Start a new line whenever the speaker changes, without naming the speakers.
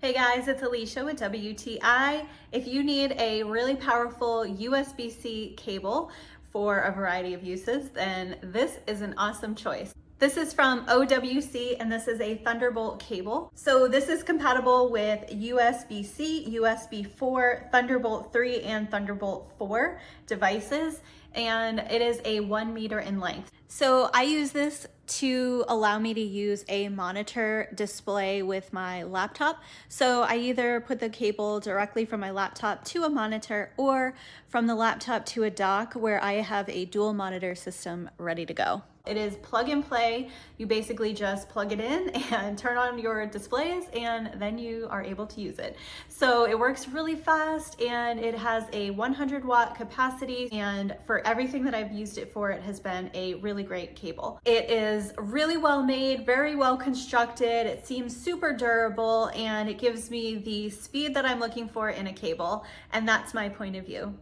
Hey guys, it's Alicia with WTI. If you need a really powerful USB-C cable for a variety of uses, then this is an awesome choice. This is from OWC and this is a Thunderbolt cable. So this is compatible with USB-C, USB 4, Thunderbolt 3, and Thunderbolt 4 devices, and it is a 1 meter in length. So I use this to allow me to use a monitor display with my laptop. So I either put the cable directly from my laptop to a monitor or from the laptop to a dock where I have a dual monitor system ready to go. It is plug and play. You basically just plug it in and turn on your displays and then you are able to use it. So it works really fast and it has a 100 watt capacity, and for everything that I've used it for, it has been a really great cable. It is really well made, very well constructed. It seems super durable and it gives me the speed that I'm looking for in a cable, and that's my point of view.